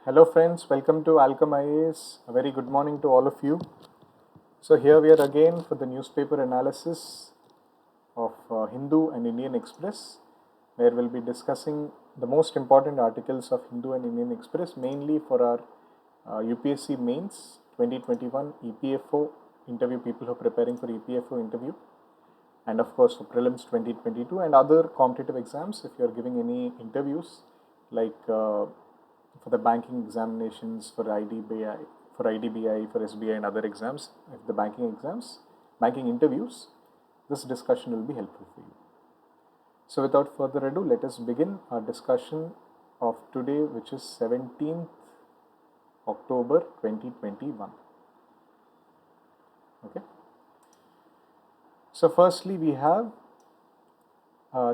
Hello friends, welcome to Alchem IAS. A very good morning to all of you. So here we are again for the newspaper analysis of Hindu and Indian Express, where we'll be discussing the most important articles of Hindu and Indian Express, mainly for our UPSC mains 2021 EPFO interview, people who are preparing for EPFO interview, and of course for prelims 2022 and other competitive exams. If you are giving any interviews like for the banking examinations, for IDBI, for SBI and other exams, if the banking interviews, this discussion will be helpful for you. So without further ado, let us begin our discussion of today, which is 17th October 2021. Okay. So firstly, we have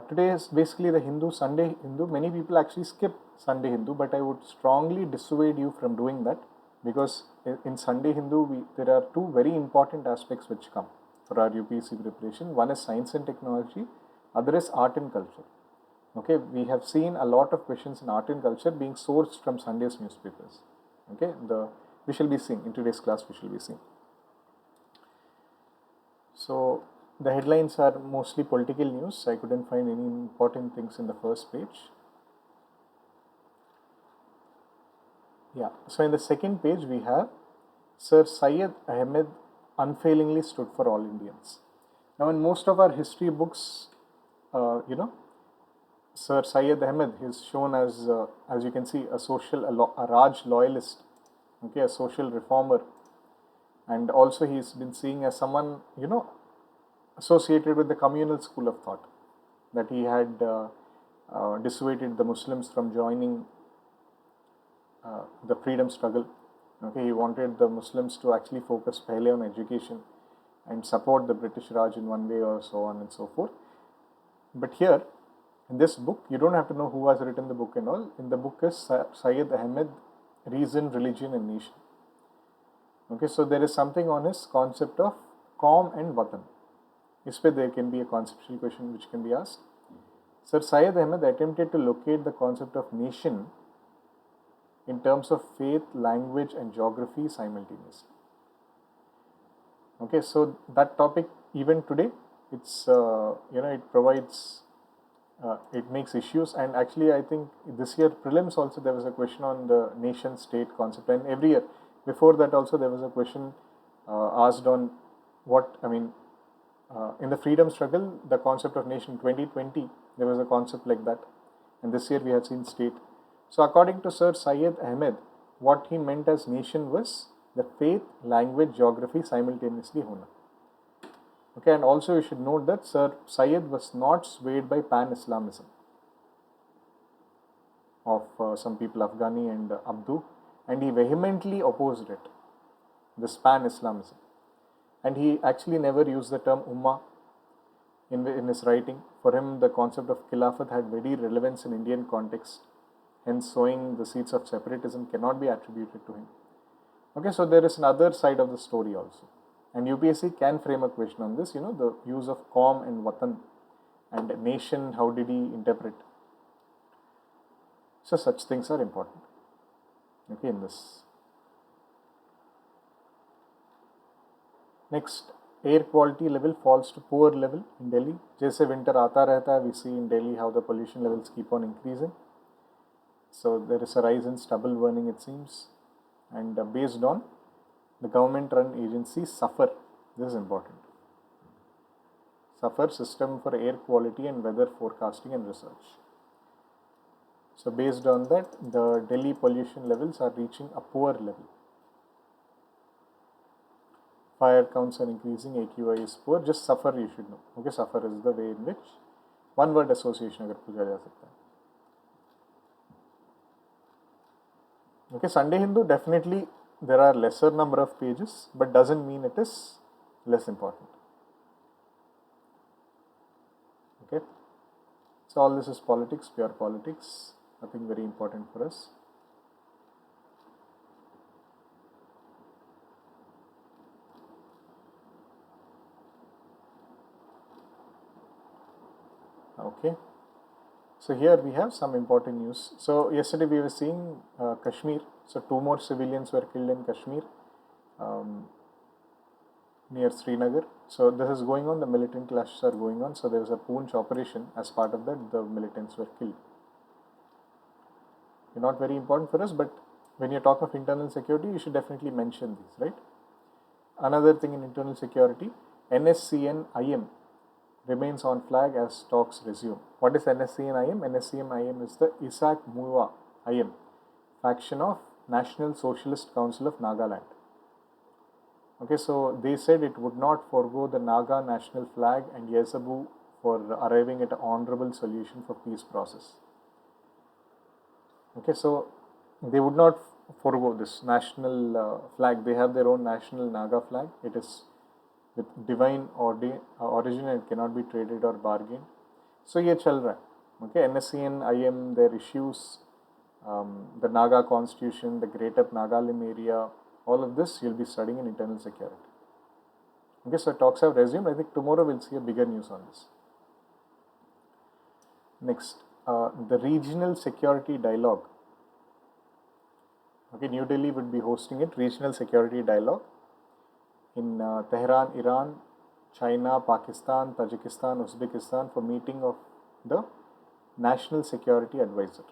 today is basically the Sunday Hindu. Many people actually skip Sunday Hindu, but I would strongly dissuade you from doing that, because in Sunday Hindu there are two very important aspects which come for our UPSC preparation. One is science and technology, other is art and culture. Okay, we have seen a lot of questions in art and culture being sourced from Sunday's newspapers. Okay, we shall be seeing in today's class. We shall be seeing. So the headlines are mostly political news. I couldn't find any important things in the first page. Yeah, so in the second page we have Sir Syed Ahmed unfailingly stood for all Indians. Now in most of our history books, Sir Syed Ahmed is shown as you can see, a Raj loyalist, okay, a social reformer, and also he's been seen as someone associated with the communal school of thought, that he had dissuaded the Muslims from joining the freedom struggle. Okay, he wanted the Muslims to actually focus pehle on education and support the British Raj in one way or so on and so forth. But here in this book, you don't have to know who has written the book and all. In the book is Syed Ahmed, Reason, Religion and Nation. Okay, so there is something on his concept of Qaum and Watan. There can be a conceptual question which can be asked. Sir Syed Ahmed attempted to locate the concept of nation in terms of faith, language and geography simultaneously. Okay, so that topic even today, it's it provides, it makes issues, and actually I think this year prelims also there was a question on the nation state concept, and every year before that also there was a question asked on what I mean. In the freedom struggle, the concept of nation 2020, there was a concept like that, and this year we have seen state. So according to Sir Syed Ahmed, what he meant as nation was the faith, language, geography simultaneously hona. Okay, and also you should note that Sir Syed was not swayed by pan-Islamism of some people, Afghani and Abdu, and he vehemently opposed it, this pan-Islamism. And he actually never used the term Ummah in his writing. For him, the concept of Khilafat had very relevance in Indian context. Hence, sowing the seeds of separatism cannot be attributed to him. Okay, so there is another side of the story also. And UPSC can frame a question on this, the use of Qaum and Watan and nation, how did he interpret? So such things are important. Okay, in this. Next, air quality level falls to poor level in Delhi. जैसे winter आता रहता है, we see in Delhi how the pollution levels keep on increasing. So there is a rise in stubble burning, it seems, and based on the government-run agency SAFAR, this is important. SAFAR, System for Air Quality and Weather Forecasting and Research. So based on that, the Delhi pollution levels are reaching a poor level. Fire counts are increasing, AQI is poor. Just SAFAR you should know. Okay, SAFAR is the way in which one word association अगर पूछा जा सकता है. Okay, Sunday Hindu, definitely there are lesser number of pages, but doesn't mean it is less important. Okay, so all this is politics, pure politics, nothing very important for us. Okay, So here we have some important news. So yesterday we were seeing Kashmir. So 2 more civilians were killed in Kashmir um, near Srinagar. So this is going on. The militant clashes are going on. So there was a Poonch operation. As part of that, the militants were killed. They're not very important for us, but when you talk of internal security, you should definitely mention these, right? Another thing in internal security, NSCN-IM remains on flag as talks resume. What is NSCN-IM? NSCN-IM is the Isak Muiwa IM, faction of National Socialist Council of Nagaland. Okay, so they said it would not forego the Naga national flag and Yesabu for arriving at an honorable solution for peace process. Okay, so they would not forego this national flag. They have their own national Naga flag. It is with divine origin and cannot be traded or bargained. So ये चल रहा है. Okay, NSCN, IM, their issues, the Naga constitution, the Greater Nagaland area, all of this you'll be studying in internal security. Okay, so talks have resumed. I think tomorrow we'll see a bigger news on this. Next, the regional security dialogue. Okay, New Delhi would be hosting it, regional security dialogue in Tehran, Iran, China, Pakistan, Tajikistan, Uzbekistan for meeting of the National Security Advisor.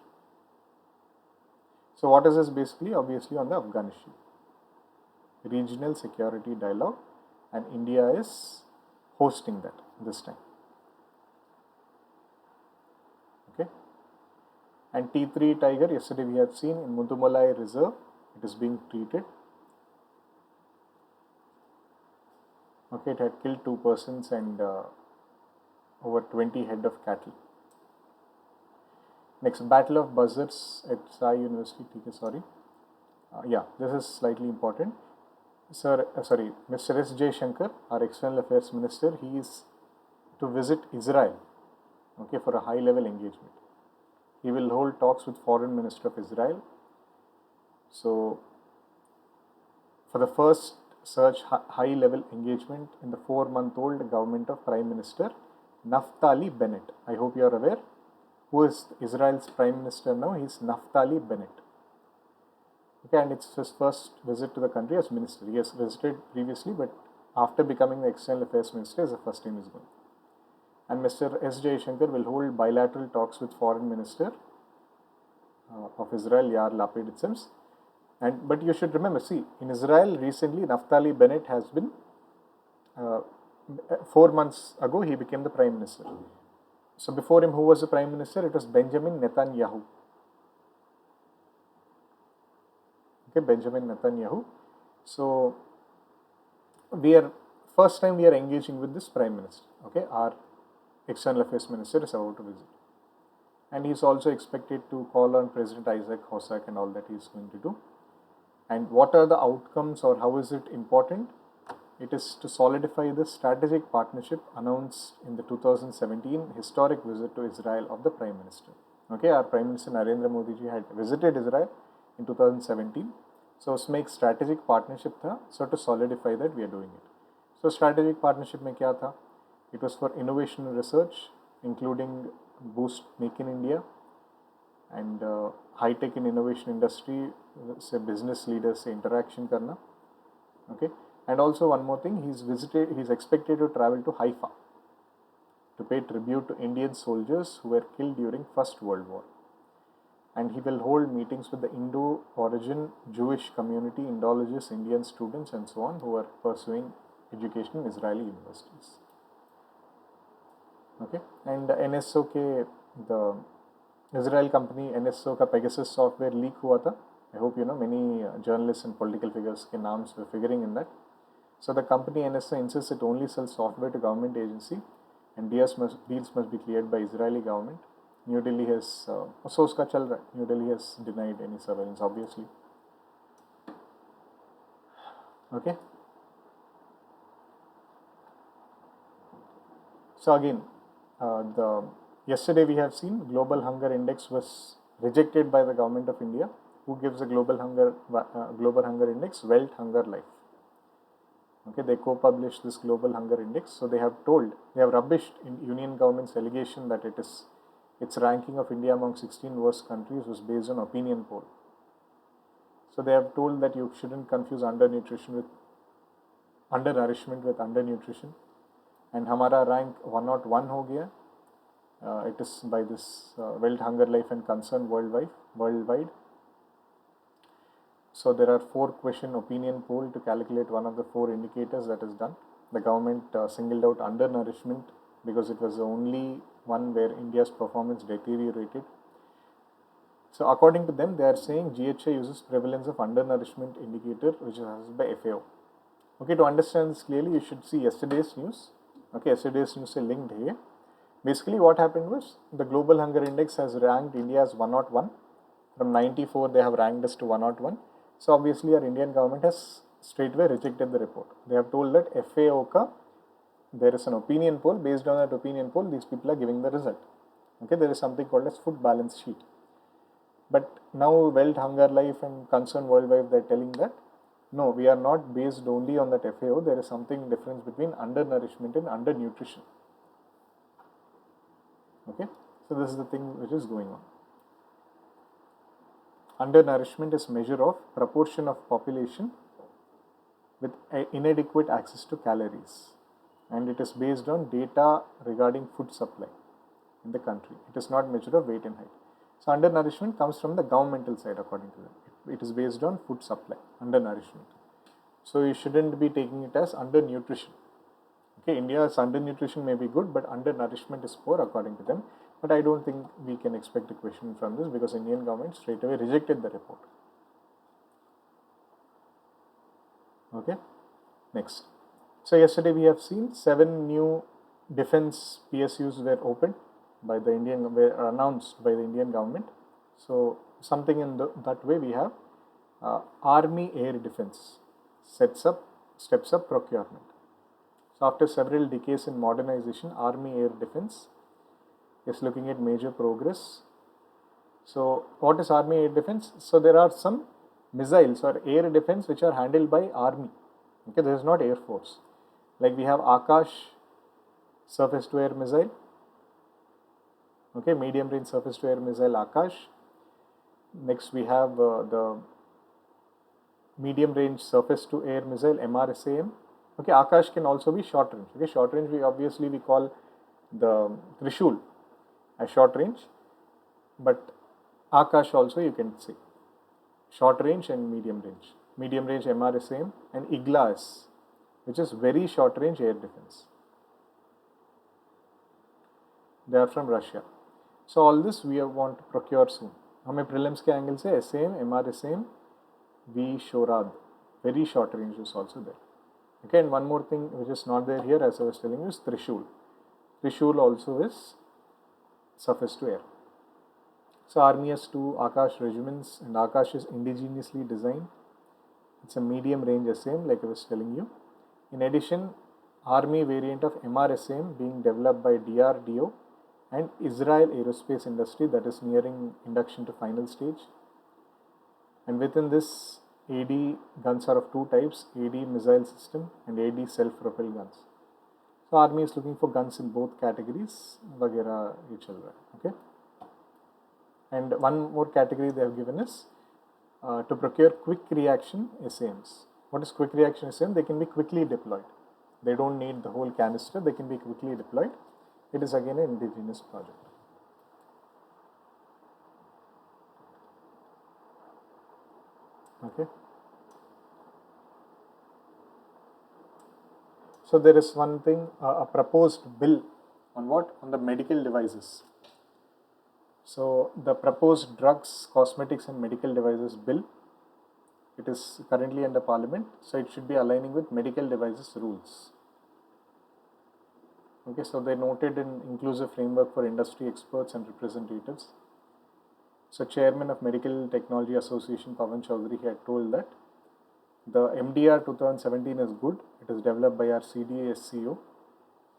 So what is this basically? Obviously on the Afghan issue. Regional security dialogue, and India is hosting that this time. Okay. And T3 tiger, yesterday we had seen in Mudumalai Reserve, it is being treated. Okay, it had killed 2 persons and over 20 head of cattle. Next, Battle of Buzzards at Sai University. Sorry. Yeah, this is slightly important. Mr. S. Jaishankar, our External Affairs Minister, he is to visit Israel, okay, for a high-level engagement. He will hold talks with Foreign Minister of Israel. So, for the first such high-level engagement in the 4-month-old government of Prime Minister Naftali Bennett. I hope you are aware. Who is Israel's Prime Minister now? He is Naftali Bennett. Okay, and it's his first visit to the country as minister. He has visited previously, but after becoming the External Affairs Minister, is the first time he's going. And Mr. S. Jaishankar will hold bilateral talks with Foreign Minister of Israel, Yair Lapid, it seems. But you should remember, see, in Israel recently, Naftali Bennett has been, 4 months ago, he became the Prime Minister. So before him, who was the Prime Minister? It was Benjamin Netanyahu. Okay, Benjamin Netanyahu. So first time we are engaging with this Prime Minister. Okay, our External Affairs Minister is about to visit. And he is also expected to call on President Isaac Herzog and all that he is going to do. And what are the outcomes, or how is it important? It is to solidify the strategic partnership announced in the 2017 historic visit to Israel of the Prime Minister. Okay, our Prime Minister Narendra Modi ji had visited Israel in 2017. So उसमें एक strategic partnership था. So to solidify that, we are doing it. So strategic partnership में क्या था? It was for innovation and research, including boost Make in India and high-tech and innovation industry से business leaders से interaction करना. Okay, and also one more thing, he's expected to travel to Haifa to pay tribute to Indian soldiers who were killed during First World War. And he will hold meetings with the Indo-origin Jewish community, Indologists, Indian students and so on who are pursuing education in Israeli universities. Okay, and NSO the Israel company NSO का Pegasus software leak हुआ था. I hope you know many journalists and political figures के names were figuring in that. So the company NSO insists it only sells software to government agency, and deals must be cleared by Israeli government. New Delhi has so उसका चल रहा है. New Delhi has denied any surveillance, obviously. Okay. So again, yesterday we have seen Global Hunger Index was rejected by the government of India. Who gives the Global Hunger Index? Welt Hunger Life. Okay, they co-published this Global Hunger Index. So they have rubbished in Union government's allegation that it is its ranking of India among 16 worst countries was based on opinion poll. So they have told that you shouldn't confuse undernourishment with undernutrition. And हमारा rank 101 हो गया. It is by this World Hunger Life and Concern worldwide. So there are 4-question opinion poll to calculate one of the 4 indicators that is done. The government singled out undernourishment because it was the only one where India's performance deteriorated. So according to them, they are saying GHA uses prevalence of undernourishment indicator, which is assessed by FAO. Okay, to understand this clearly, you should see yesterday's news. Okay, yesterday's news is linked here. Basically, what happened was the Global Hunger Index has ranked India as 101. From 94, they have ranked us to 101. So obviously, our Indian government has straightway rejected the report. They have told that FAO there is an opinion poll. Based on that opinion poll, these people are giving the result. Okay, there is something called as food balance sheet. But now World Hunger Life and Concern Worldwide, they're telling that no, we are not based only on that FAO. There is something difference between undernourishment and undernutrition. Okay, so this is the thing which is going on. Undernourishment is measure of proportion of population with inadequate access to calories, and it is based on data regarding food supply in the country. It is not measure of weight and height. So undernourishment comes from the governmental side according to them. It is based on food supply, undernourishment. So you shouldn't be taking it as undernutrition. Okay, India's undernutrition may be good, but undernourishment is poor according to them. But I don't think we can expect a question from this because Indian government straight away rejected the report. Okay, next. So yesterday we have seen 7 new defense PSUs were opened by the were announced by the Indian government. So something in that way we have Army Air Defense steps up procurement. So after several decades in modernization, Army Air Defense is looking at major progress. So what is Army Air Defense? So there are some missiles or air defense which are handled by Army. Okay, this is not Air Force. Like we have Akash surface to air missile. Okay, medium range surface to air missile Akash. Next we have the medium range surface to air missile MRSAM. Okay, Akash can also be short range. Okay, short range we call the Trishul as short range, but Akash also you can say short range and medium range. Medium range MRSAM and Iglas, which is very short range air defense. They are from Russia. So all this we want to procure soon. हमें prelims के angle से SAM, MRSAM, V-Shorad, very short range is also there. Okay, and one more thing which is not there here, as I was telling you, is Trishul. Trishul also is surface to air. So Army has 2 Akash regiments, and Akash is indigenously designed. It's a medium range SAM, like I was telling you. In addition, Army variant of MRSAM being developed by DRDO and Israel Aerospace Industry, that is nearing induction to final stage. And within this, AD guns are of 2 types, AD missile system and AD self-propelled guns. So Army is looking for guns in both categories, वगैरह ये चल रहा है, okay? And one more category they have given is to procure quick reaction SAMs. What is quick reaction SAM? They can be quickly deployed. They don't need the whole canister, they can be quickly deployed. It is again an indigenous project. Okay. So there is one thing, a proposed bill on what? On the medical devices. So the proposed drugs, cosmetics and medical devices bill, it is currently under parliament, so it should be aligning with medical devices rules. Okay, so they noted an inclusive framework for industry experts and representatives. So chairman of Medical Technology Association Pawan Chaudhary had told that the MDR 2017 is good. It is developed by our CDSCO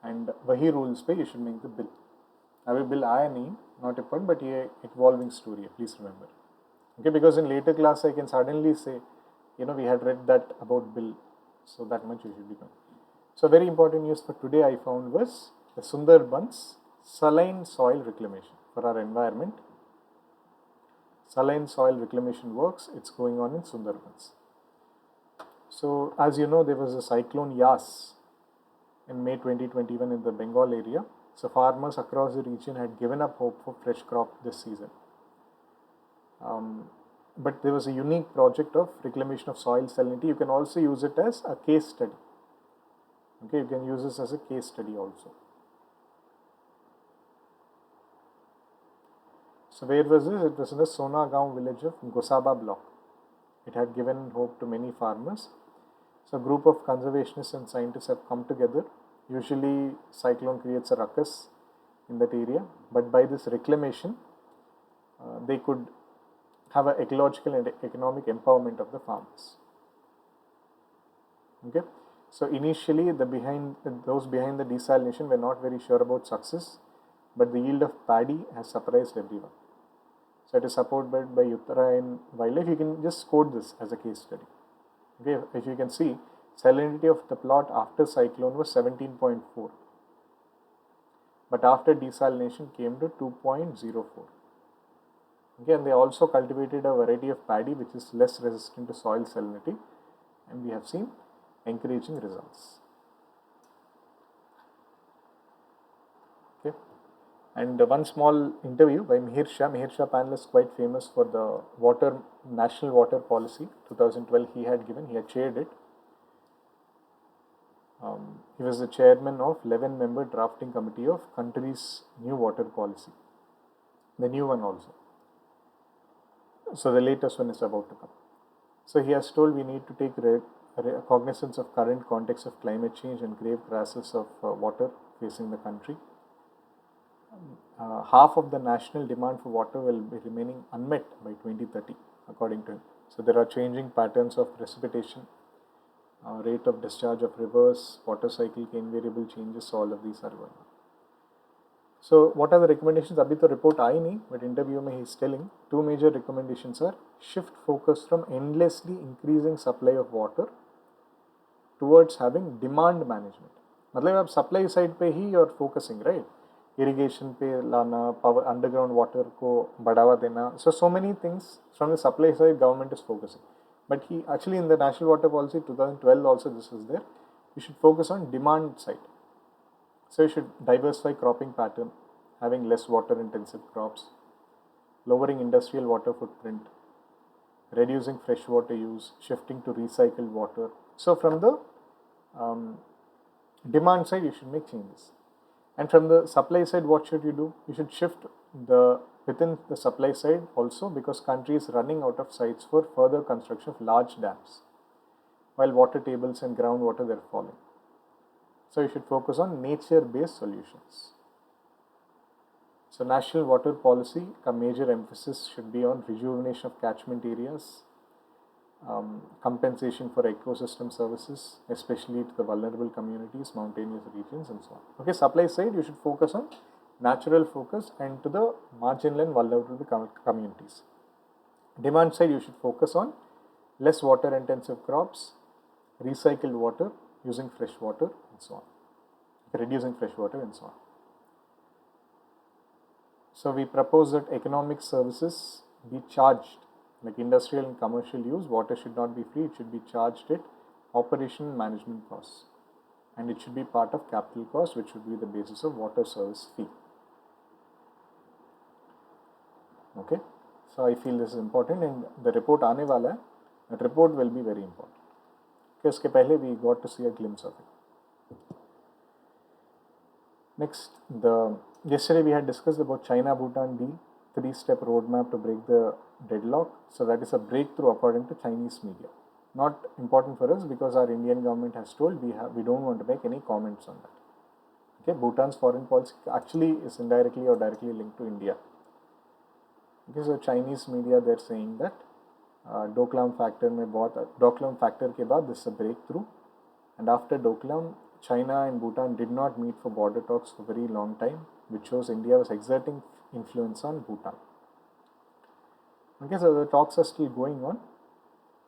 and वही rules पे you should make the bill. अभी bill आया नहीं, not important, but ये evolving story है, please remember. Okay, because in later class I can suddenly say, we had read that about bill, so that much you should be knowing. So very important news for today I found was the Sundarbans saline soil reclamation. For for our environment. Saline soil reclamation works, it's going on in Sundarbans. So as you know, there was a cyclone Yas in May 2021 in the Bengal area. So farmers across the region had given up hope for fresh crop this season. But there was a unique project of reclamation of soil salinity. You can also use it as a case study. Okay, you can use this as a case study also. So where was this? It was in the Sonagaon village of Gosaba block. It had given hope to many farmers. So a group of conservationists and scientists have come together. Usually cyclone creates a ruckus in that area, but by this reclamation, they could have an ecological and economic empowerment of the farmers. Okay, so initially those behind the desalination were not very sure about success, but the yield of paddy has surprised everyone. So it is supported by Uttarayan Wildlife. You can just quote this as a case study. Okay, if you can see, salinity of the plot after cyclone was 17.4, but after desalination came to 2.04. Okay, and they also cultivated a variety of paddy which is less resistant to soil salinity, and we have seen encouraging results. Okay, and one small interview by Mihir Shah. Mihir Shah panel is quite famous for the National Water Policy 2012 he had chaired it. He was the chairman of 11-member drafting committee of country's new water policy, the new one also. So the latest one is about to come. So he has told we need to take cognizance of current context of climate change and grave crisis of water facing the country. Half of the national demand for water will be remaining unmet by 2030, according to him. So there are changing patterns of precipitation, rate of discharge of rivers, water cycle invariable changes, so all of these are going on. So what are the recommendations? Abhi to report aayi nahi, but interview mein he is telling 2 major recommendations are shift focus from endlessly increasing supply of water towards having demand management. मतलब आप supply side पे ही you are focusing, right? Irrigation पे लाना, power underground water को बढ़ावा देना. So many things from the supply side government is focusing. But he actually in the National Water Policy 2012 also this is there. You should focus on demand side. So you should diversify cropping pattern, having less water intensive crops, lowering industrial water footprint, reducing freshwater use, shifting to recycled water. So from the demand side you should make changes. And from the supply side, what should you do? You should shift within the supply side also, because country is running out of sites for further construction of large dams, while water tables and groundwater they are falling. So you should focus on nature-based solutions. So National Water Policy, a major emphasis should be on rejuvenation of catchment areas, compensation for ecosystem services, especially to the vulnerable communities, mountainous regions, and so on. Okay, supply side you should focus on natural focus and to the marginal and vulnerable communities. Demand side you should focus on less water intensive crops, recycled water, using fresh water, and so on, reducing fresh water and so on. So we propose that economic services be charged, like industrial and commercial use. Water should not be free, it should be charged at operation and management costs, and it should be part of capital cost, which should be the basis of water service fee. Okay, so I feel this is important, and the report aane wala hai. That report will be very important. Okay, uske pehle we got to see a glimpse of it. Next, yesterday we had discussed about China-Bhutan deal, 3-step roadmap to break the deadlock. So that is a breakthrough according to Chinese media. Not important for us because our Indian government has told we don't want to make any comments on that. Okay, Bhutan's foreign policy actually is indirectly or directly linked to India. Okay, so Chinese media they're saying that Doklam factor के बाद this is a breakthrough, and after Doklam, China and Bhutan did not meet for border talks for a very long time, which shows India was exerting influence on Bhutan. Okay, so the talks are still going on,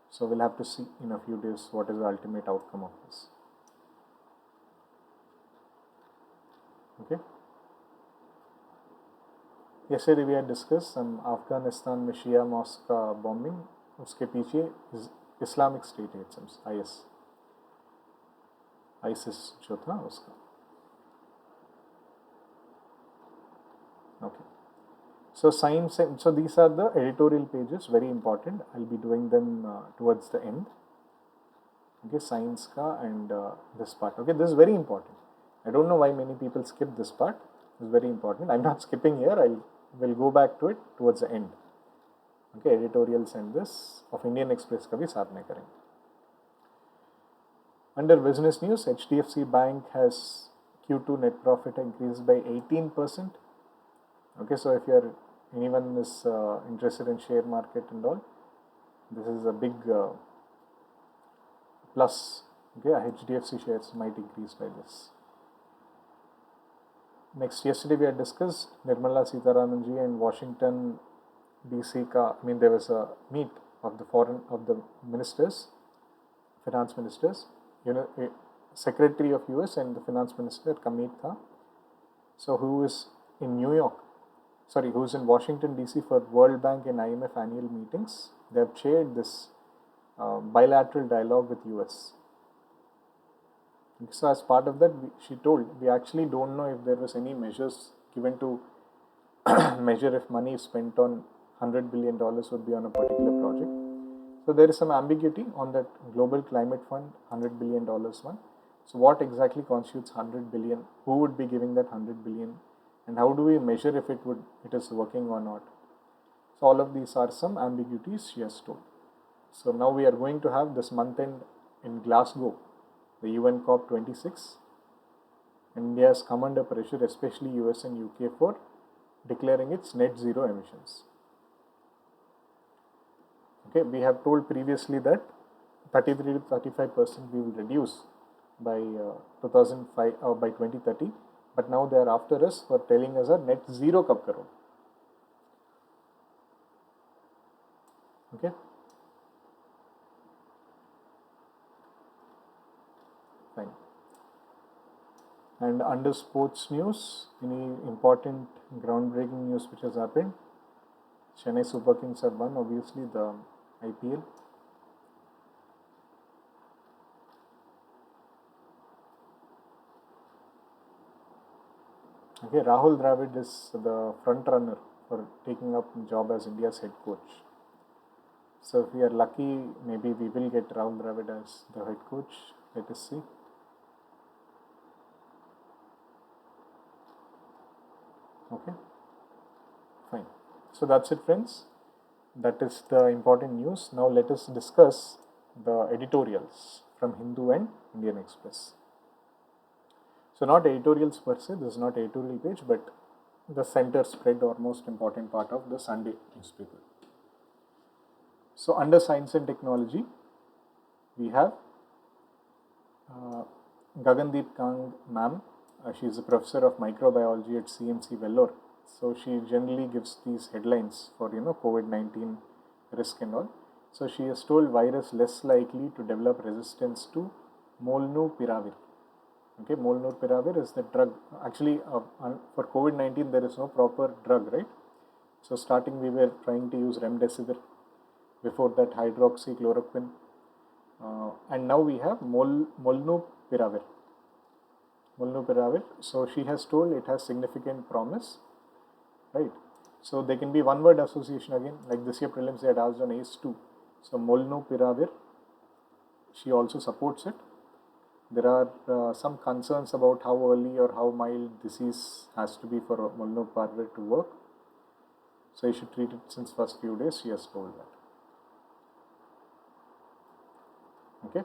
so we'll have to see in a few days what is the ultimate outcome of this. Okay. yesterday we had discussed some Afghanistan में शिया mask का bombing, उसके पीछे Islamic state है, ISIS जो था उसका. Okay. So science, so these are the editorial pages, very important. I'll be doing them towards the end. Okay, science ka and this part. Okay, this is very important. I don't know why many people skip this part. It's very important. I'm not skipping here. I will go back to it towards the end. Okay, editorials and this of Indian Express ka bhi saath mein karenge. Under business news, HDFC Bank has Q2 net profit increased by 18%. Okay, so if anyone is interested in share market and all, this is a big plus. Okay, HDFC shares might increase by this. Next, yesterday we had discussed Nirmala Sitharaman ji and Washington DC ka. I mean, there was a meet of the ministers, finance ministers. Secretary of US and the finance minister ka meet tha. So who is in who's in Washington DC for World Bank and IMF annual meetings. They have chaired this bilateral dialogue with US. So as part of that, she told, we actually don't know if there was any measures given to measure if money spent on $100 billion would be on a particular project. So there is some ambiguity on that Global Climate Fund, $100 billion one. So what exactly constitutes 100 billion? Who would be giving that 100 billion? And how do we measure if it is working or not? So all of these are some ambiguities she has told. So now we are going to have this month end in Glasgow, the UN COP26. India has come under pressure, especially US and UK, for declaring its net zero emissions. Okay, we have told previously that 33 to 35% we will reduce by 2005 or by 2030. But now they are after us for telling us a net zero kab karo. Okay. Fine. And under sports news, any important groundbreaking news which has happened? Chennai Super Kings have won, obviously, the IPL. Okay, Rahul Dravid is the front runner for taking up job as India's head coach. So if we are lucky, maybe we will get Rahul Dravid as the head coach. Let us see. Okay, fine. So that's it, friends. That is the important news. Now let us discuss the editorials from Hindu and Indian Express. So not editorials per se, this is not editorial page, but the center spread or most important part of the Sunday newspaper. So under science and technology, we have Gagandeep Kang ma'am. She is a professor of microbiology at CMC Vellore. So she generally gives these headlines for COVID-19 risk and all. So she has told virus less likely to develop resistance to Molnupiravir. Okay, Molnupiravir is the drug. Actually, for COVID-19 there is no proper drug, right? So starting we were trying to use Remdesivir. Before that, hydroxychloroquine. And now we have Molnupiravir. So she has told it has significant promise, right? So there can be one word association again, like this year prelims they had asked on ACE2. So Molnupiravir, she also supports it. There are some concerns about how early or how mild disease has to be for Molnupiravir to work. So you should treat it since first few days, she has told that. Okay.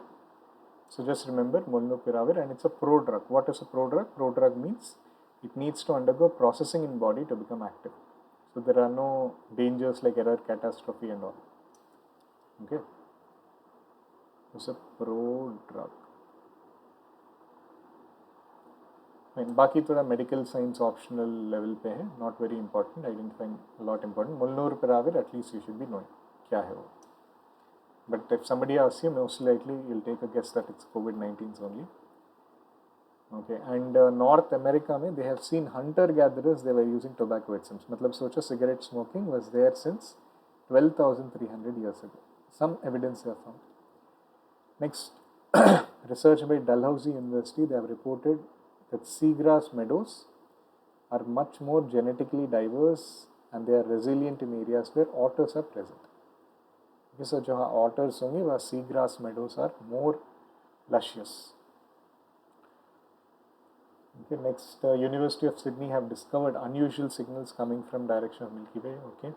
So just remember Molnupiravir, and it's a prodrug. What is a prodrug? Prodrug means it needs to undergo processing in body to become active. So there are no dangers like error, catastrophe and all. Okay. It's a prodrug. And बाकी थोड़ा medical science optional level पे है, not very important. I didn't find a lot important. Molnupiravir, at least you should be knowing क्या है वो. But if somebody asks you, most likely you'll take a guess that it's COVID-19's only. Okay, and North America में they have seen hunter gatherers they were using tobacco itself. मतलब सोचो cigarette smoking was there since 12,300 years ago. Some evidence they have found. Next, research by Dalhousie University, they have reported that seagrass meadows are much more genetically diverse and they are resilient in areas where otters are present. Okay, so जहाँ otters होंगे वहाँ seagrass meadows are more luscious. Okay, next, University of Sydney have discovered unusual signals coming from direction of Milky Way. Okay,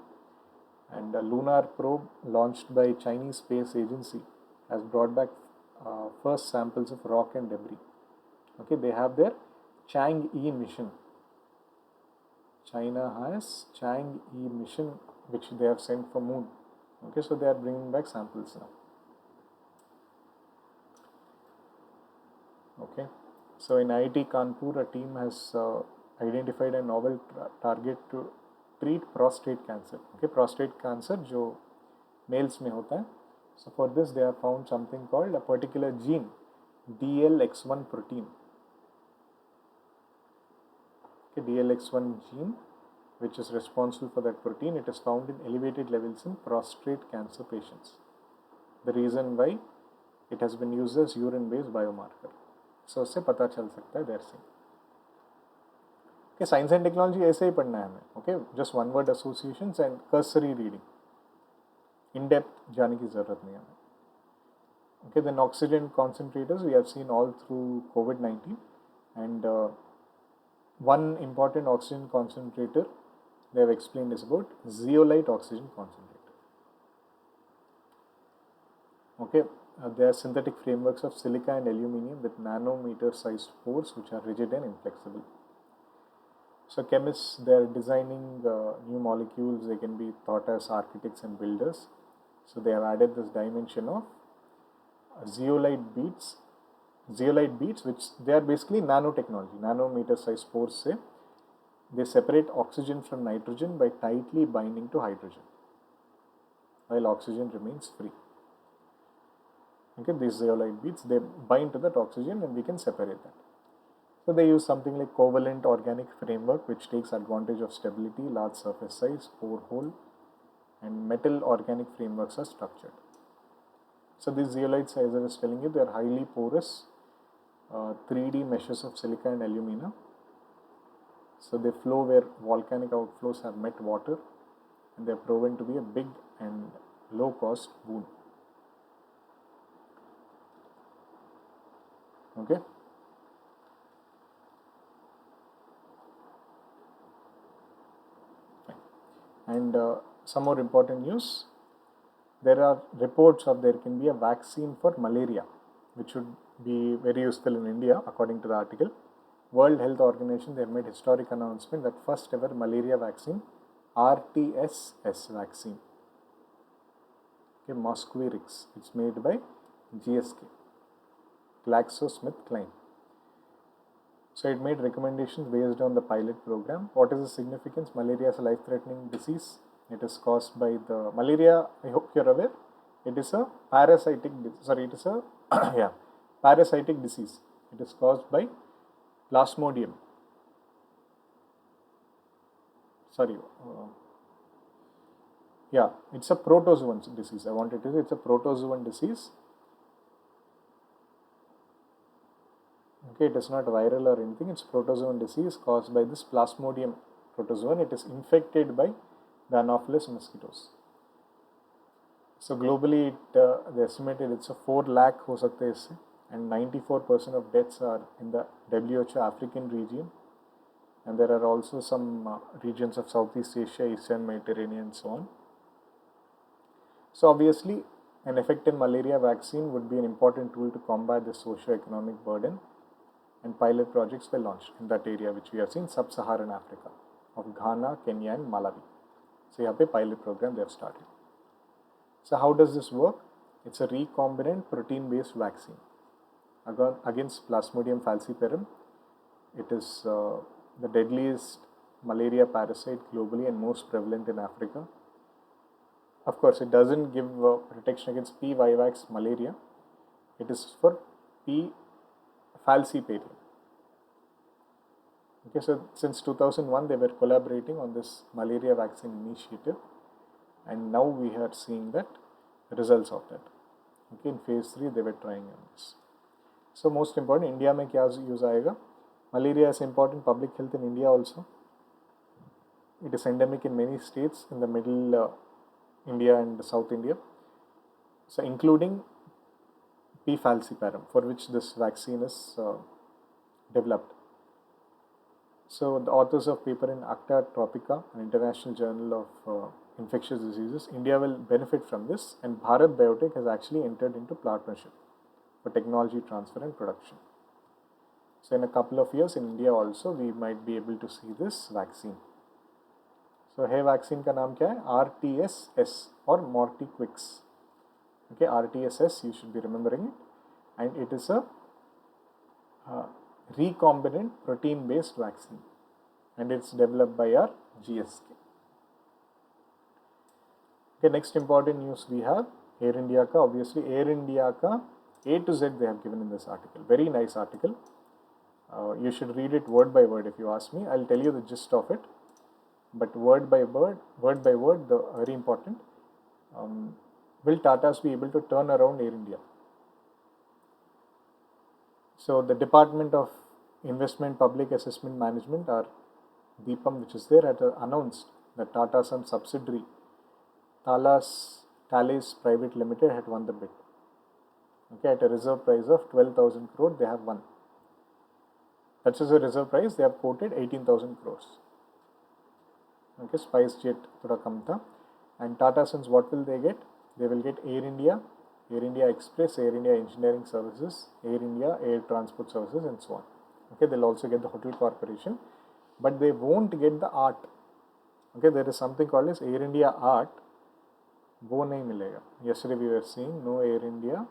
and a lunar probe launched by Chinese Space Agency has brought back first samples of rock and debris. Okay, they have their Chang'e mission. China has Chang'e mission which they have sent for moon. Okay, so they are bringing back samples now. Okay, so in IIT Kanpur, a team has identified a novel target to treat prostate cancer. Okay, prostate cancer जो males में होता है. So for this they have found something called a particular gene, DLX1 protein. Okay, DLX1 gene, which is responsible for that protein, it is found in elevated levels in prostate cancer patients. The reason why it has been used as urine-based biomarker. So उससे पता चल सकता है there से. Okay, science and technology ऐसे ही पढ़ना है हमें. Okay, just one word associations and cursory reading. In depth जाने की ज़रूरत नहीं है हमें. Okay, then oxygen concentrators we have seen all through COVID-19, and one important oxygen concentrator they have explained is about zeolite oxygen concentrator. Okay, they are synthetic frameworks of silica and aluminium with nanometer sized pores which are rigid and inflexible. So chemists, they are designing new molecules. They can be thought as architects and builders. So they have added this dimension of zeolite beads. Zeolite beads, which they are basically nanotechnology, nanometer size pores say. They separate oxygen from nitrogen by tightly binding to hydrogen, while oxygen remains free. Okay, these zeolite beads, they bind to that oxygen and we can separate that. So they use something like covalent organic framework, which takes advantage of stability, large surface size, pore hole, and metal organic frameworks are structured. So these zeolites, as I was telling you, they are highly porous 3D meshes of silica and alumina. So they flow where volcanic outflows have met water, and they are proven to be a big and low cost boon. Okay. And some more important news. There are reports of there can be a vaccine for malaria, which should be very useful in India, according to the article. World Health Organization, they have made historic announcement that first ever malaria vaccine, RTSS vaccine. Okay, Mosquirix. It's made by GSK, GlaxoSmithKline. So it made recommendations based on the pilot program. What is the significance? Malaria is a life-threatening disease. It is caused by the malaria. I hope you're aware. It is a parasitic. It is a parasitic disease. It is caused by Plasmodium. It's a protozoan disease. I wanted to say it's a protozoan disease. Okay, it is not viral or anything. It's protozoan disease caused by this Plasmodium protozoan. It is infected by the Anopheles mosquitoes. So globally, they estimated it's a 4 lakh हो सकते हैं इससे, and 94% of deaths are in the WHO African region, and there are also some regions of Southeast Asia, Eastern Mediterranean, and so on. So obviously, an effective malaria vaccine would be an important tool to combat the socio-economic burden, and pilot projects were launched in that area, which we have seen, Sub-Saharan Africa, of Ghana, Kenya, and Malawi. So here, a pilot program they have started. So how does this work? It's a recombinant protein-based vaccine against Plasmodium falciparum. It is the deadliest malaria parasite globally and most prevalent in Africa. Of course, it doesn't give protection against P. vivax malaria. It is for P. falciparum. Okay, so since 2001 they were collaborating on this malaria vaccine initiative, and now we are seeing that results of that. Okay, in phase 3 they were trying on this. So most important, India में क्या use आएगा? Malaria is important public health in India also. It is endemic in many states in the middle India and South India. So including P. falciparum, for which this vaccine is developed. So the authors of paper in Acta Tropica, an international journal of infectious diseases, India will benefit from this, and Bharat Biotech has actually entered into partnership for technology transfer and production. So in a couple of years in India also we might be able to see this vaccine. So है vaccine का नाम क्या है? RTSS or Mortequix. Okay, RTSS, you should be remembering it, and it is a recombinant protein based vaccine, and it's developed by our GSK. Okay, next important news we have Air India ka. Obviously Air India ka A to Z they have given in this article. Very nice article. You should read it word by word if you ask me. I'll tell you the gist of it, but word by word, the very important. Will Tata's be able to turn around Air India? So the Department of Investment Public Assessment Management, or DIPAM, which is there, had announced that Tata Sons subsidiary Thales Private Limited had won the bid. Okay, at a reserve price of 12,000 crore, they have won. That's just a reserve price. They have quoted 18,000 crores. Okay, SpiceJet thoda kam tha. And Tata Sons, what will they get? They will get Air India, Air India Express, Air India Engineering Services, Air India Air Transport Services, and so on. Okay, they'll also get the Hotel Corporation, but they won't get the art. Okay, there is something called as Air India Art. वो नहीं मिलेगा. Yesterday we were seeing no Air India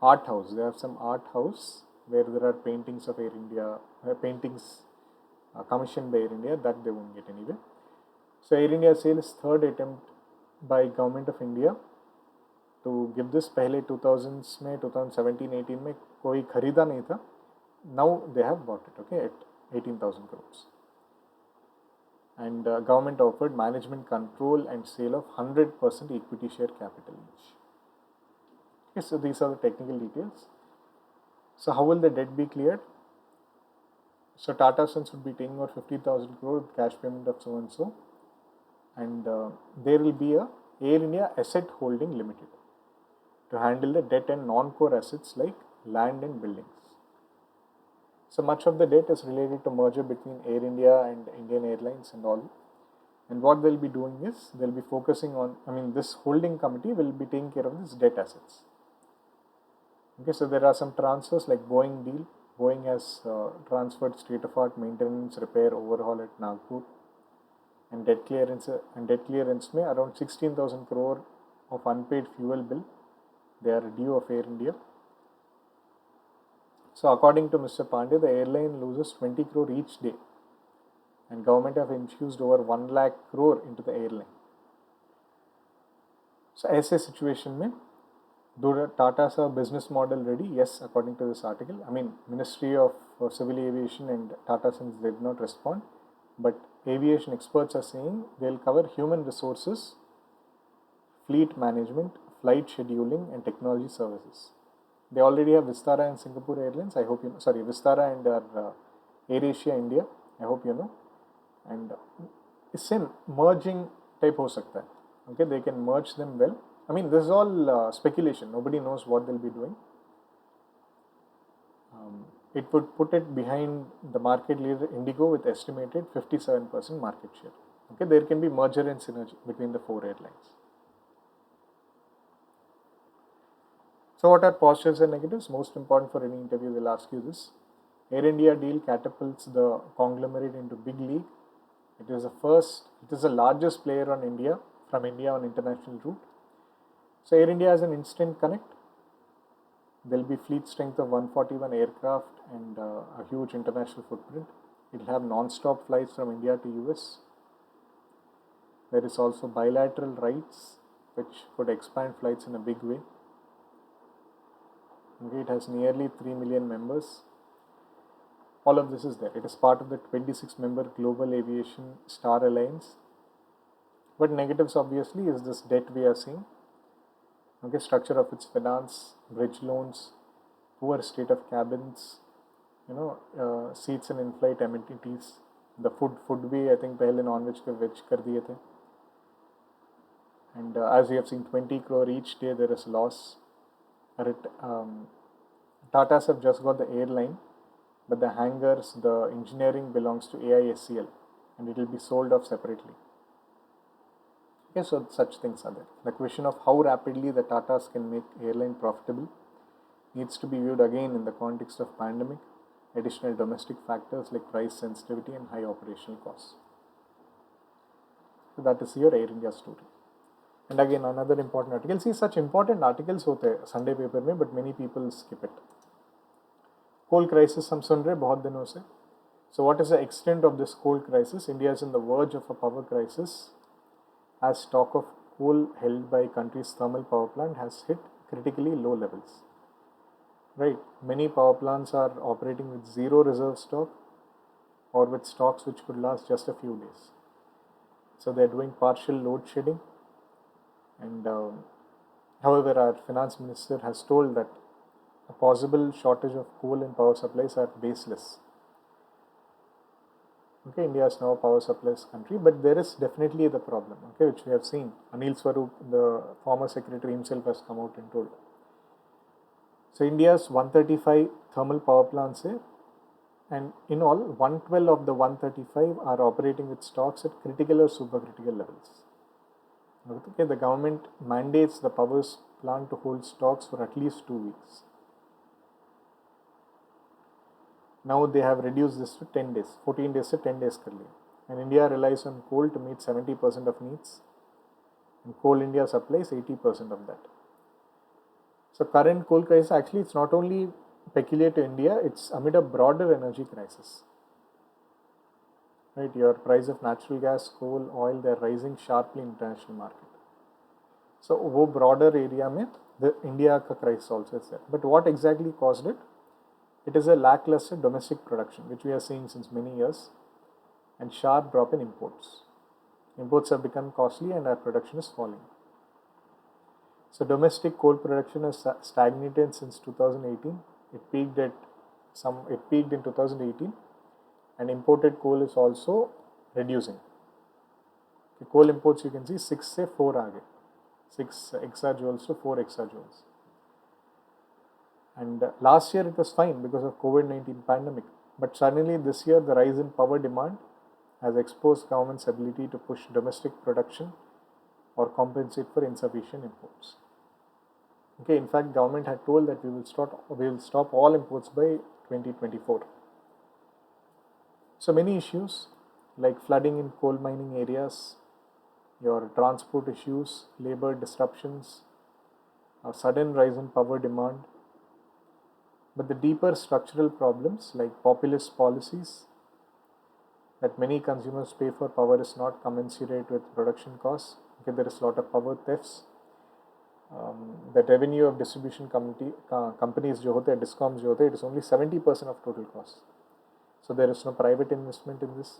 Art House. They have some art house where there are paintings of Air India, paintings commissioned by Air India, that they won't get anyway. So Air India sale is third attempt by Government of India to give this. पहले 2000s में 2017-18 में कोई खरीदा नहीं था. Now they have bought it, okay, at 18,000 crores. And government offered management control and sale of 100% equity share capital each. Okay, so these are the technical details. So how will the debt be cleared? So Tata Sons would be taking over 50,000 crore cash payment of so and so, and there will be a Air India Asset Holding Limited to handle the debt and non-core assets like land and buildings. So much of the debt is related to merger between Air India and Indian Airlines and all. And what they'll be doing is they'll be focusing on, this holding committee will be taking care of this debt assets. Okay, so there are some transfers like Boeing deal. Boeing has transferred state-of-art maintenance, repair, overhaul at Nagpur, and debt clearance में around 16,000 crore of unpaid fuel bill they are due of Air India. So according to Mr. Pandey, the airline loses 20 crore each day, and government have infused over 1 lakh crore into the airline. So ऐसे situation में do Tata's business model ready? Yes, according to this article. Ministry of Civil Aviation and Tata Sons did not respond, but aviation experts are saying they'll cover human resources, fleet management, flight scheduling, and technology services. They already have Vistara and Singapore Airlines. I hope you know. Sorry, Vistara and AirAsia India. I hope you know. And same merging type हो सकता है. Okay, they can merge them well. This is all speculation. Nobody knows what they'll be doing. It would put it behind the market leader Indigo with estimated 57% market share. Okay, there can be merger and synergy between the 4 airlines. So what are positives and negatives? Most important for any interview, they'll ask you this. Air India deal catapults the conglomerate into big league. It is the largest player from India on international route. So Air India has an instant connect. There will be fleet strength of 141 aircraft and a huge international footprint. It will have non-stop flights from India to US. There is also bilateral rights which could expand flights in a big way. Okay, it has nearly 3 million members. All of this is there. It is part of the 26-member Global Aviation Star Alliance. But negatives obviously is this debt we are seeing. Okay, structure of its finance, bridge loans, poor state of cabins, seats and in-flight amenities. The food भी I think पहले non-veg के veg कर दिए थे. And as we have seen, 20 crore each day there is loss. Tatas have just got the airline, but the hangars, the engineering belongs to AISCL, and it will be sold off separately. Okay, so such things are there. The question of how rapidly the Tatas can make airline profitable needs to be viewed again in the context of pandemic, additional domestic factors like price sensitivity and high operational costs. So that is your Air India story. And again, another important article. See, such important articles होते हैं Sunday paper में, but many people skip it. Coal crisis हम सुन रहे हैं बहुत दिनों से. So what is the extent of this coal crisis? India is on the verge of a power crisis as stock of coal held by country's thermal power plant has hit critically low levels. Right, many power plants are operating with zero reserve stock or with stocks which could last just a few days. So they are doing partial load shedding. And however, our finance minister has told that a possible shortage of coal and power supplies are baseless. Okay, India is now a power supplies country, but there is definitely the problem, okay, which we have seen. Anil Swarup, the former secretary himself, has come out and told. So India's 135 thermal power plants here, and in all, 112 of the 135 are operating with stocks at critical or supercritical levels. Okay, the government mandates the power plant to hold stocks for at least 2 weeks. Now they have reduced this to 10 days, 14 days to 10 days कर लिया. And India relies on coal to meet 70% of needs, and Coal India supplies 80% of that. So current coal crisis, actually it's not only peculiar to India, it's amid a broader energy crisis. Right, your price of natural gas, coal, oil, they are rising sharply in international market. So वो broader area में the India का crisis also is there. But what exactly caused it? It is a lackluster domestic production, which we are seeing since many years, and sharp drop in imports. Imports have become costly and our production is falling. So domestic coal production has stagnated since 2018. It peaked in 2018, and imported coal is also reducing. The coal imports you can see 6 से 4 आ गए, 6 exajoules to 4 exajoules. And last year it was fine because of COVID-19 pandemic, but suddenly this year the rise in power demand has exposed government's ability to push domestic production or compensate for insufficient imports. Okay, in fact, government had told that we will stop all imports by 2024. So many issues like flooding in coal mining areas, your transport issues, labor disruptions, a sudden rise in power demand. But the deeper structural problems like populist policies, that many consumers pay for power is not commensurate with production costs. Okay, there is a lot of power thefts. The revenue of distribution companies जो होते हैं, discoms जो होते हैं, it is only 70% of total cost. So there is no private investment in this.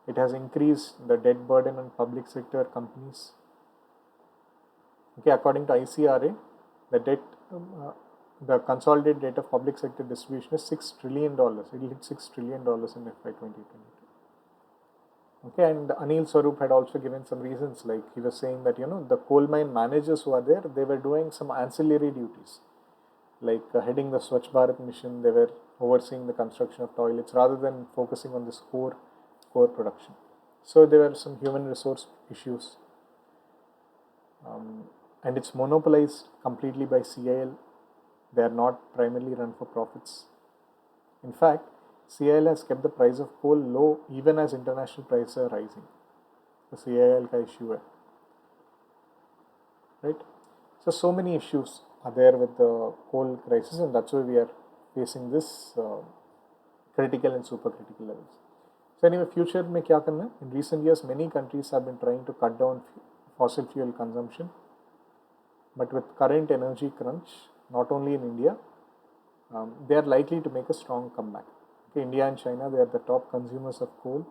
It has increased the debt burden on public sector companies. Okay, according to ICRA, the consolidated debt of public sector distribution is $6 trillion. It will hit $6 trillion in FY 2022. Okay, and Anil Swarup had also given some reasons, like he was saying that, the coal mine managers who are there, they were doing some ancillary duties, like heading the Swachh Bharat mission, they were overseeing the construction of toilets rather than focusing on this core production. So there were some human resource issues. And it's monopolized completely by CIL. They are not primarily run for profits. In fact, CIL has kept the price of coal low even as international prices are rising. The CIL ka issue hai. Right? So many issues are there with the coal crisis, and that's why we are facing this critical and supercritical levels. So anyway, future mein kya karna hai? In recent years, many countries have been trying to cut down fossil fuel consumption, but with current energy crunch, not only in India, they are likely to make a strong comeback. Okay, India and China, they are the top consumers of coal.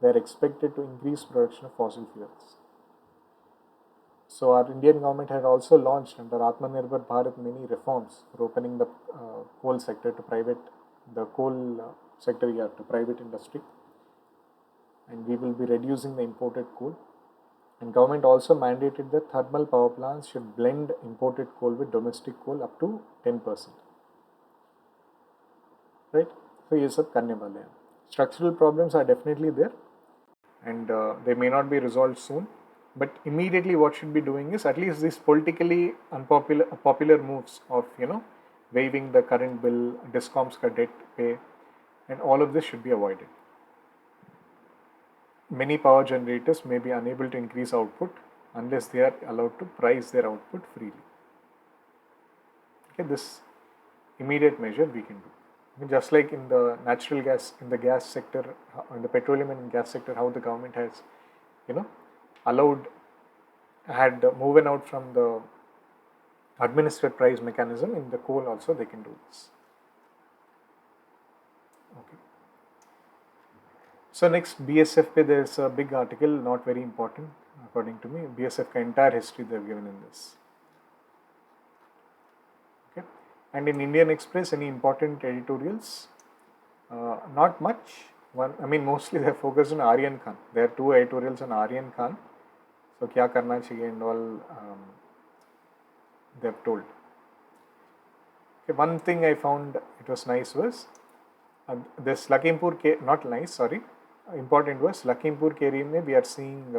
They are expected to increase production of fossil fuels. So our Indian government had also launched under Atmanirbhar Bharat many reforms for opening the coal sector to private industry, and we will be reducing the imported coal. And government also mandated that thermal power plants should blend imported coal with domestic coal up to 10%. Right? So ये सब करने वाले हैं. Structural problems are definitely there, and they may not be resolved soon. But immediately, what should be doing is at least these politically popular moves of waiving the current bill, discoms ka debt pay, and all of this should be avoided. Many power generators may be unable to increase output unless they are allowed to price their output freely. Okay, this immediate measure we can do. Just like in the natural gas, in the gas sector, in the petroleum and gas sector, how the government has, had moved out from the administered price mechanism, in the coal also they can do this. Okay. So next, BSF pe there is a big article, not very important according to me. BSF ka entire history they have given in this. Okay. And in Indian Express, any important editorials? Not much. Mostly they are focused on Aryan Khan. There are 2 editorials on Aryan Khan. So क्या करना चाहिए and all they have told. Okay, one thing I found it was nice was this Lakhimpur, not nice, sorry, important was Lakhimpur Kheri mein we are seeing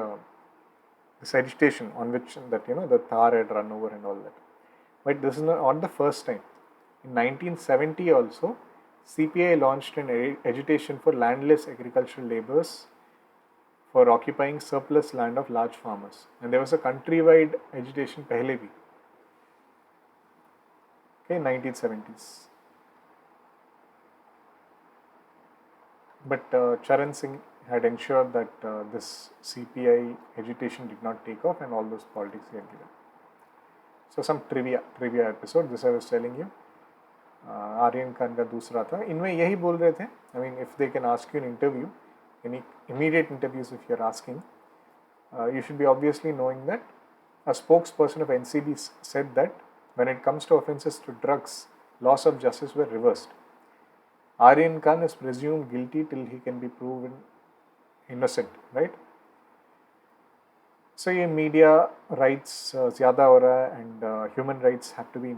this agitation on which that the Thar had run over and all that. But this is not the first time. In 1970 also, CPI launched an agitation for landless agricultural labourers for occupying surplus land of large farmers, and there was a countrywide agitation pehle bhi. Okay, 1970s. But Charan Singh had ensured that this CPI agitation did not take off, and all those politics he had given. So some trivia episode, this I was telling you. Aryan Khan का दूसरा था. इनमें यही बोल रहे थे. If they can ask you an interview, any immediate interviews if you're asking, you should be obviously knowing that a spokesperson of NCB said that when it comes to offences to drugs, laws of justice were reversed. Aryan Khan is presumed guilty till he can be proven innocent, right? So ये media rights ज़्यादा हो रहा है, and human rights have to be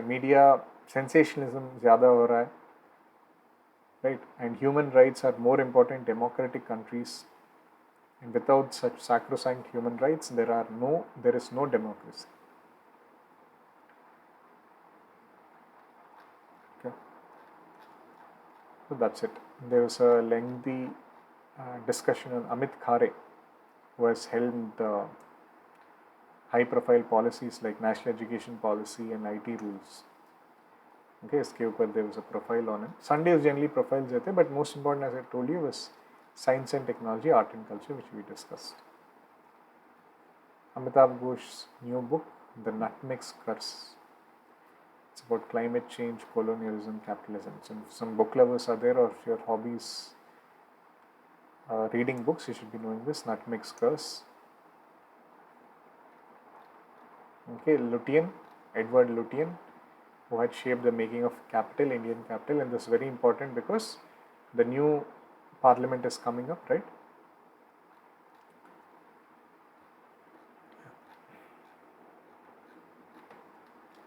media sensationalism ज़्यादा हो रहा है, right? And human rights are more important in democratic countries, and without such sacrosanct human rights, there is no democracy. Okay. So that's it. There was a lengthy discussion on Amit Khare, who has held high-profile policies like national education policy and IT rules. Okay, इसके ऊपर there was a profile on him. Sundays generally profiles रहते, but most important, as I told you, was science and technology, art and culture, which we discussed. Amitabh Ghosh's new book, The Nutmeg's Curse. It's about climate change, colonialism, capitalism. So if some book lovers are there, or if your hobbies reading books, you should be knowing this, Nutmeg's Curse. Okay, Lutyens, Edward Lutyens, who had shaped the making of capital, Indian capital, and this is very important because the new parliament is coming up, right?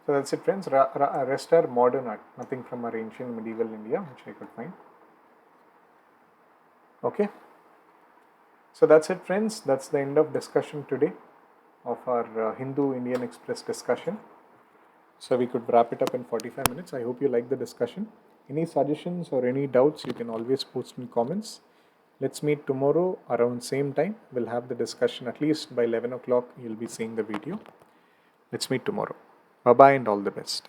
So that's it, friends. Rest are modern art, nothing from our ancient medieval India, which I could find. Okay. So that's it, friends. That's the end of discussion today of our Hindu Indian Express discussion. So we could wrap it up in 45 minutes. I hope you like the discussion. Any suggestions or any doubts, you can always post in comments. Let's meet tomorrow around same time. We'll have the discussion at least by 11 o'clock. You'll be seeing the video. Let's meet tomorrow. Bye-bye and all the best.